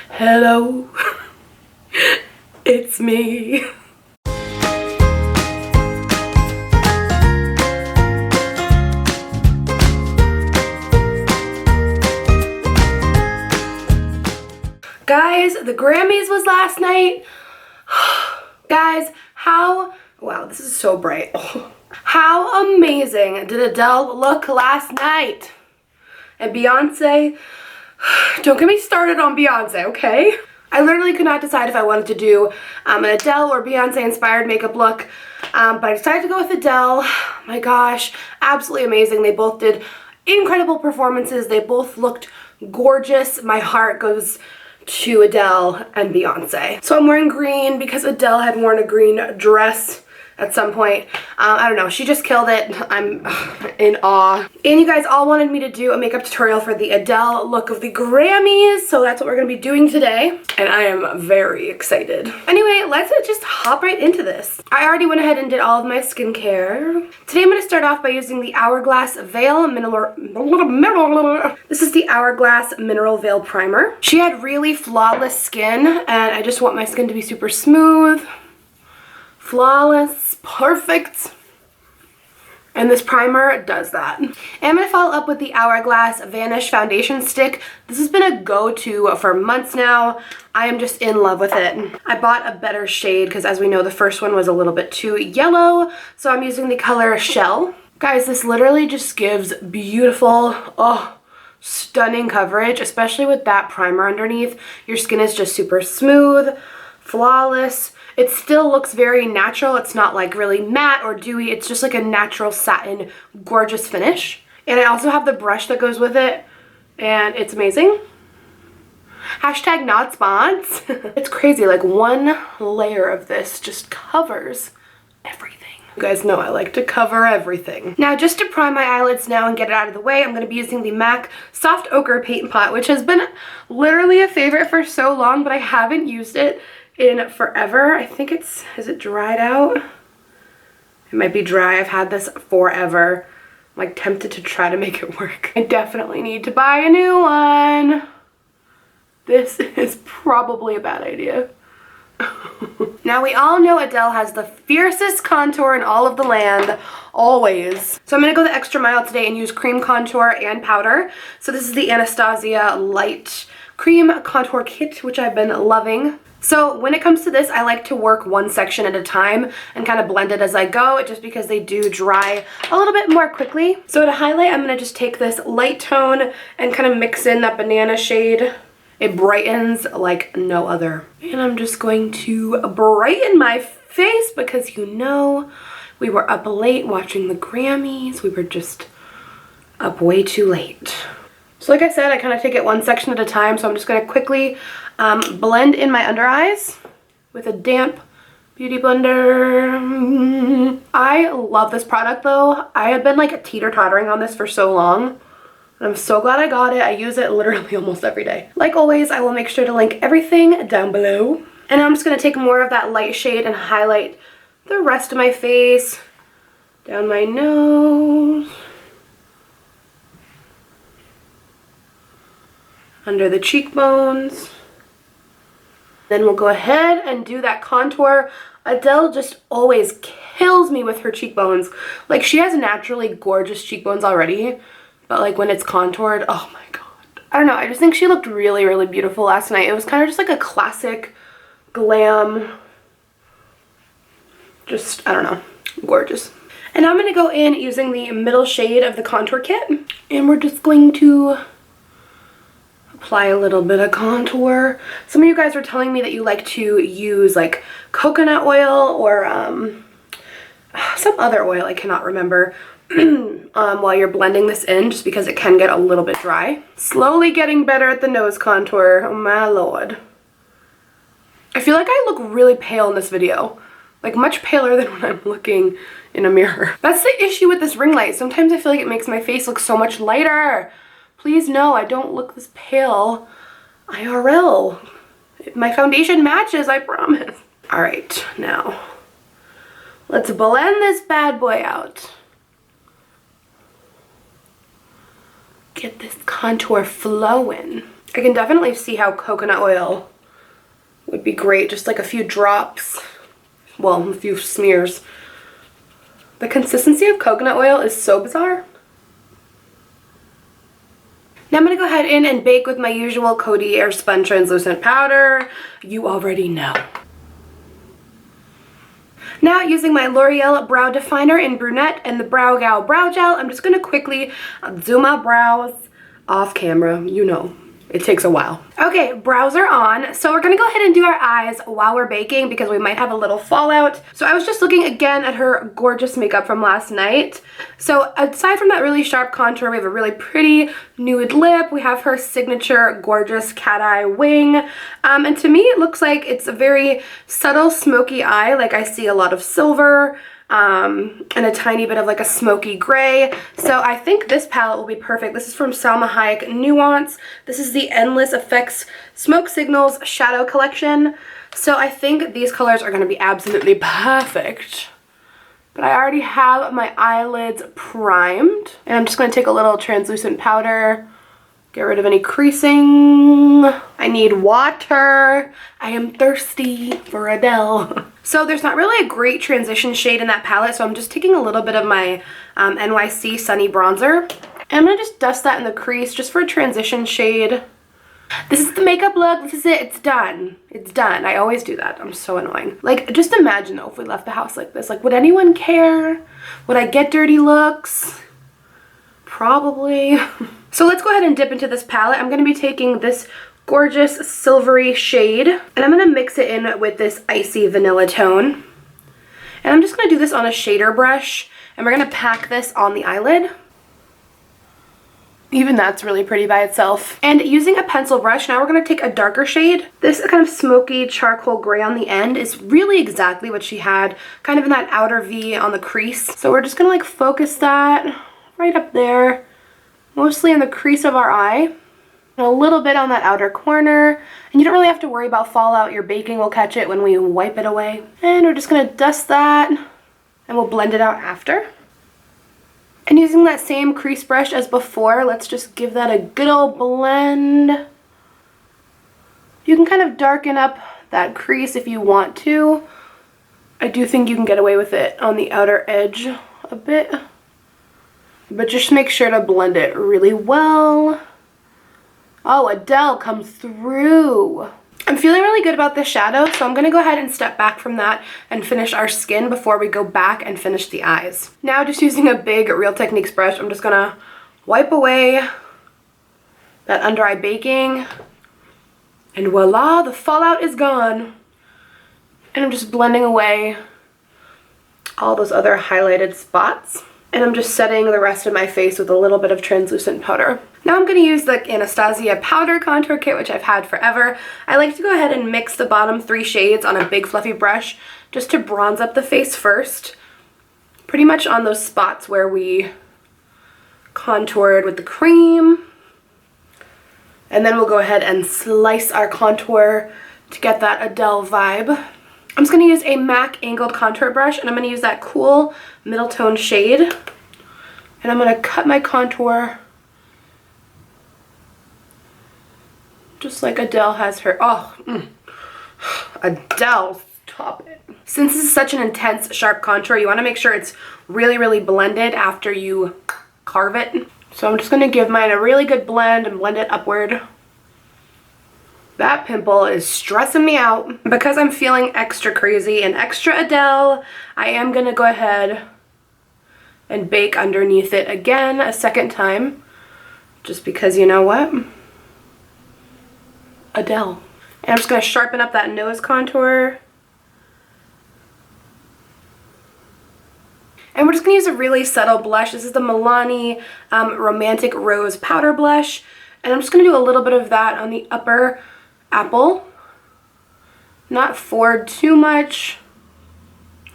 Hello, it's me. Guys, the Grammys was last night. Guys, wow, this is so bright. How amazing did Adele look last night? And Beyonce, don't get me started on Beyonce, okay? I literally could not decide if I wanted to do an Adele or Beyonce inspired makeup look, but I decided to go with Adele. My gosh, absolutely amazing. They both did incredible performances. They both looked gorgeous. My heart goes to Adele and Beyonce. So I'm wearing green because Adele had worn a green dress at some point. I don't know, she just killed it. I'm in awe. And you guys all wanted me to do a makeup tutorial for the Adele look of the Grammys, so that's what we're gonna be doing today, and I am very excited. Anyway, let's just hop right into this. I already went ahead and did all of my skincare. Today I'm gonna start off by using the Hourglass Veil This is the Hourglass Mineral Veil Primer. She had really flawless skin, and I just want my skin to be super smooth, flawless, perfect, and this primer does that. And I'm going to follow up with the Hourglass Vanish foundation stick. This has been a go-to for months now. I am just in love with it. I bought a better shade because, as we know, the first one was a little bit too yellow, so I'm using the color Shell. Guys, this literally just gives beautiful, stunning coverage, especially with that primer underneath. Your skin is just super smooth, flawless. It still looks very natural. It's not like really matte or dewy. It's just like a natural satin, gorgeous finish. And I also have the brush that goes with it, and it's amazing. Hashtag not spots. It's crazy, like one layer of this just covers everything. You guys know I like to cover everything. Now, just to prime my eyelids now and get it out of the way, I'm going to be using the MAC Soft Ochre Paint Pot, which has been literally a favorite for so long, but I haven't used it in forever. I think is it dried out? It might be dry. I've had this forever. I'm like tempted to try to make it work. I definitely need to buy a new one. This is probably a bad idea. Now, we all know Adele has the fiercest contour in all of the land, always. So I'm going to go the extra mile today and use cream contour and powder. So this is the Anastasia Light Cream Contour Kit, which I've been loving. So when it comes to this, I like to work one section at a time and kind of blend it as I go, just because they do dry a little bit more quickly. So to highlight, I'm going to just take this light tone and kind of mix in that banana shade. It brightens like no other. And I'm just going to brighten my face because, you know, we were up late watching the Grammys. We were just up way too late. So like I said, I kind of take it one section at a time, so I'm just going to quickly blend in my under eyes with a damp beauty blender. I love this product though. I have been like teeter-tottering on this for so long. I'm so glad I got it. I use it literally almost every day. Like always, I will make sure to link everything down below. And I'm just going to take more of that light shade and highlight the rest of my face, down my nose, under the cheekbones. Then we'll go ahead and do that contour. Adele just always kills me with her cheekbones. Like, she has naturally gorgeous cheekbones already, but like when it's contoured, oh my god. I don't know, I just think she looked really, really beautiful last night. It was kind of just like a classic glam, just, I don't know, gorgeous. And I'm going to go in using the middle shade of the contour kit, and we're just going to apply a little bit of contour. Some of you guys were telling me that you like to use like coconut oil or some other oil, I cannot remember, while you're blending this in, just because it can get a little bit dry. Slowly getting better at the nose contour. Oh my lord. I feel like I look really pale in this video. Like much paler than when I'm looking in a mirror. That's the issue with this ring light. Sometimes I feel like it makes my face look so much lighter. Please no, I don't look this pale IRL. My foundation matches, I promise. All right, now let's blend this bad boy out. Get this contour flowing. I can definitely see how coconut oil would be great, just like a few drops, well, a few smears. The consistency of coconut oil is so bizarre. Now I'm going to go ahead in and bake with my usual Coty Airspun translucent powder. You already know. Now, using my L'Oreal Brow Definer in Brunette and the Brow Gal Brow Gel, I'm just going to quickly do my brows off camera. You know, it takes a while. Okay, brows are on. So we're going to go ahead and do our eyes while we're baking because we might have a little fallout. So I was just looking again at her gorgeous makeup from last night. So aside from that really sharp contour, we have a really pretty nude lip. We have her signature gorgeous cat eye wing. And to me, it looks like it's a very subtle smoky eye. Like I see a lot of silver and a tiny bit of like a smoky gray. So I think this palette will be perfect. This is from Salma Hayek Nuance. This is the Endless Effects Smoke Signals Shadow Collection. So I think these colors are going to be absolutely perfect. But I already have my eyelids primed. And I'm just going to take a little translucent powder, get rid of any creasing. I need water. I am thirsty for Adele. So there's not really a great transition shade in that palette, so I'm just taking a little bit of my NYC Sunny Bronzer. And I'm going to just dust that in the crease just for a transition shade. This is the makeup look. This is it. It's done. It's done. I always do that. I'm so annoying. Like, just imagine though if we left the house like this. Like, would anyone care? Would I get dirty looks? Probably. So let's go ahead and dip into this palette. I'm going to be taking this gorgeous silvery shade and I'm going to mix it in with this icy vanilla tone. And I'm just going to do this on a shader brush and we're going to pack this on the eyelid. Even that's really pretty by itself. And using a pencil brush, now we're going to take a darker shade. This kind of smoky charcoal gray on the end is really exactly what she had, kind of in that outer V on the crease. So we're just going to like focus that right up there, mostly in the crease of our eye. And a little bit on that outer corner. And you don't really have to worry about fallout. Your baking will catch it when we wipe it away. And we're just going to dust that and we'll blend it out after. And using that same crease brush as before, let's just give that a good old blend. You can kind of darken up that crease if you want to. I do think you can get away with it on the outer edge a bit. But just make sure to blend it really well. Oh, Adele comes through. I'm feeling really good about this shadow, so I'm going to go ahead and step back from that and finish our skin before we go back and finish the eyes. Now, just using a big Real Techniques brush, I'm just going to wipe away that under eye baking. And voila, the fallout is gone. And I'm just blending away all those other highlighted spots. And I'm just setting the rest of my face with a little bit of translucent powder. Now I'm going to use the Anastasia Powder Contour Kit, which I've had forever. I like to go ahead and mix the bottom 3 shades on a big fluffy brush just to bronze up the face first. Pretty much on those spots where we contoured with the cream. And then we'll go ahead and slice our contour to get that Adele vibe. I'm just going to use a MAC angled contour brush and I'm going to use that cool middle tone shade. And I'm going to cut my contour just like Adele has her. Adele, stop it. Since this is such an intense, sharp contour, you want to make sure it's really, really blended after you carve it. So I'm just going to give mine a really good blend and blend it upward. That pimple is stressing me out. Because I'm feeling extra crazy and extra Adele, I am going to go ahead and bake underneath it again a second time. Just because, you know what? Adele. And I'm just going to sharpen up that nose contour. And we're just going to use a really subtle blush. This is the Milani Romantic Rose Powder Blush. And I'm just going to do a little bit of that on the upper apple. Not forward too much.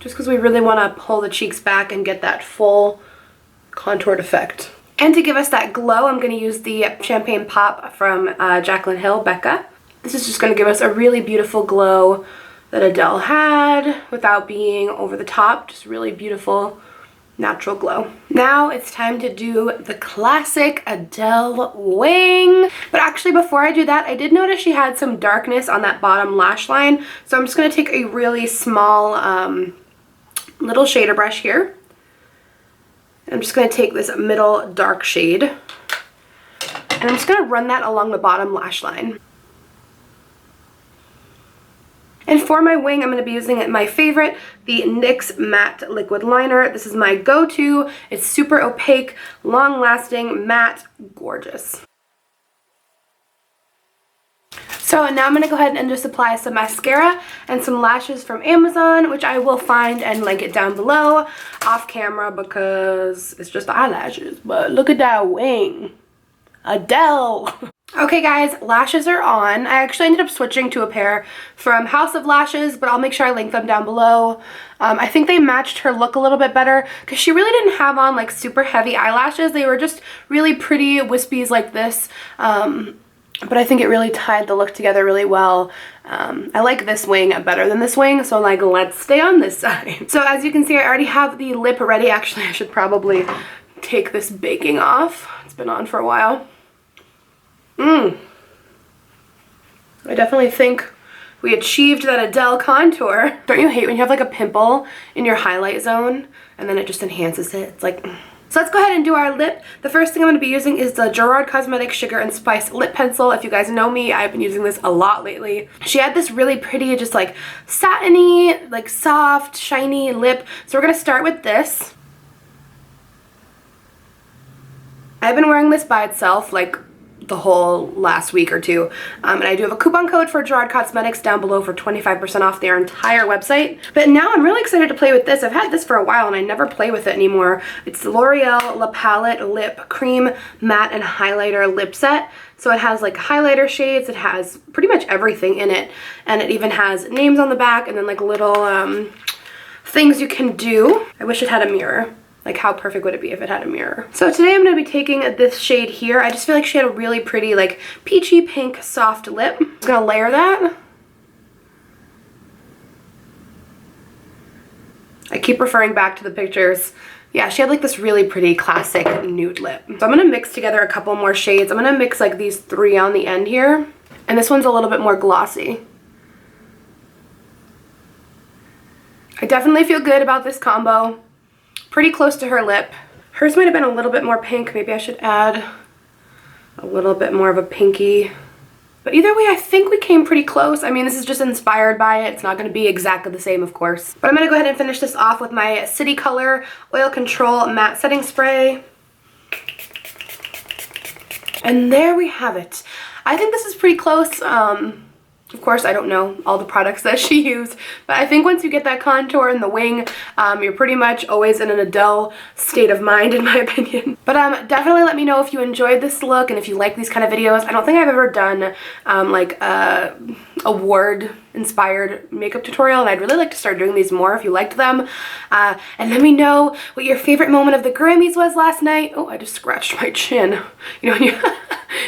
Just because we really want to pull the cheeks back and get that full contoured effect. And to give us that glow, I'm going to use the Champagne Pop from Jaclyn Hill, Becca. This is just going to give us a really beautiful glow that Adele had without being over the top. Just really beautiful natural glow. Now it's time to do the classic Adele Wing. But actually before I do that, I did notice she had some darkness on that bottom lash line. So I'm just going to take a really small little shader brush here. I'm just going to take this middle dark shade. And I'm just going to run that along the bottom lash line. And for my wing, I'm going to be using my favorite, the NYX Matte Liquid Liner. This is my go-to. It's super opaque, long-lasting, matte, gorgeous. So now I'm going to go ahead and just apply some mascara and some lashes from Amazon, which I will find and link it down below off camera because it's just eyelashes. But look at that wing. Adele. Okay guys, lashes are on. I actually ended up switching to a pair from House of Lashes, but I'll make sure I link them down below. I think they matched her look a little bit better because she really didn't have on like super heavy eyelashes. They were just really pretty wispies like this. But I think it really tied the look together really well. I like this wing better than this wing, so I'm like, let's stay on this side. So as you can see, I already have the lip ready. Actually, I should probably take this baking off. It's been on for a while. I definitely think we achieved that Adele contour. Don't you hate when you have like a pimple in your highlight zone and then it just enhances it? It's like... So let's go ahead and do our lip. The first thing I'm going to be using is the Gerard Cosmetics Sugar and Spice lip pencil. If you guys know me, I've been using this a lot lately. She had this really pretty, just like satiny, like soft, shiny lip. So we're going to start with this. I've been wearing this by itself like the whole last week or two, and I do have a coupon code for Gerard Cosmetics down below for 25% off their entire website. But now I'm really excited to play with this. I've had this for a while and I never play with it anymore. It's the L'Oreal La Palette Lip Cream Matte and Highlighter Lip Set. So it has like highlighter shades, it has pretty much everything in it, and it even has names on the back and then like little things you can do. I wish it had a mirror. Like how perfect would it be if it had a mirror? So today I'm going to be taking this shade here. I just feel like she had a really pretty like peachy pink soft lip. I'm going to layer that. I keep referring back to the pictures. Yeah, she had like this really pretty classic nude lip. So I'm going to mix together a couple more shades. I'm going to mix like these three on the end here. And this one's a little bit more glossy. I definitely feel good about this combo. Pretty close to her lip. Hers might have been a little bit more pink. Maybe I should add a little bit more of a pinky. But either way, I think we came pretty close. I mean, this is just inspired by it. It's not going to be exactly the same, of course. But I'm going to go ahead and finish this off with my City Color Oil Control Matte Setting Spray. And there we have it. I think this is pretty close. Of course, I don't know all the products that she used, but I think once you get that contour in the wing, you're pretty much always in an Adele state of mind, in my opinion. But definitely let me know if you enjoyed this look and if you like these kind of videos. I don't think I've ever done like a award-inspired makeup tutorial, and I'd really like to start doing these more if you liked them. And let me know what your favorite moment of the Grammys was last night. Oh, I just scratched my chin. You know, when you...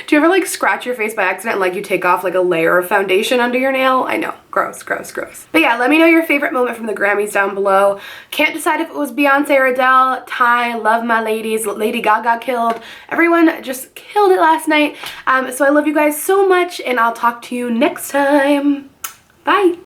Do you ever like scratch your face by accident and like you take off like a layer of foundation under your nail? I know. Gross, gross, gross. But yeah, let me know your favorite moment from the Grammys down below. Can't decide if it was Beyonce or Adele. Ty, love my ladies. Lady Gaga killed. Everyone just killed it last night. So I love you guys so much and I'll talk to you next time. Bye.